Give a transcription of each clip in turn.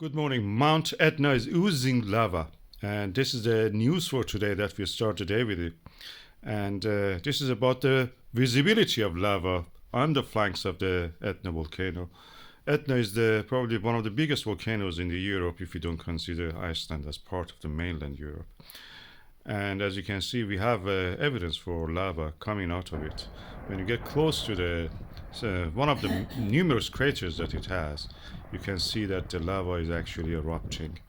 Good morning. Mount Etna is oozing lava, and this is the news for today that we start today with it. And this is about the visibility of lava on the flanks of the Etna volcano. Etna is probably one of the biggest volcanoes in the Europe if you don't consider Iceland as part of the mainland Europe. And as you can see, we have evidence for lava coming out of it. When you get close to one of the numerous craters that it has, you can see that the lava is actually erupting,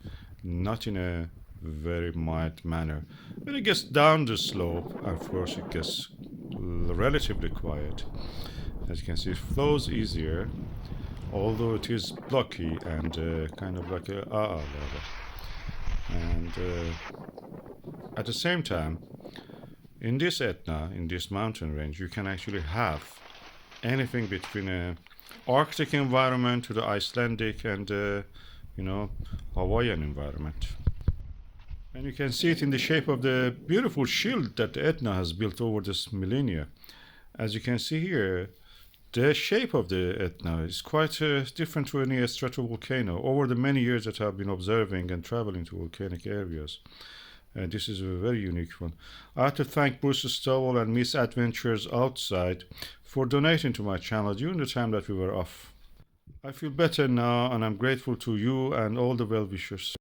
not in a very mild manner. When it gets down the slope, of course, it gets relatively quiet. As you can see, it flows easier, although it is blocky and kind of like a lava. And at the same time, in this Etna, in this mountain range, you can actually have anything between a Arctic environment to the Icelandic and Hawaiian environment. And you can see it in the shape of the beautiful shield that Etna has built over this millennia. As you can see here, the shape of the Etna is quite different to any stratovolcano over the many years that I've been observing and traveling to volcanic areas. And this is a very unique one. I have to thank Bruce Stowell and Miss Adventures Outside for donating to my channel during the time that we were off. I feel better now, and I'm grateful to you and all the well-wishers.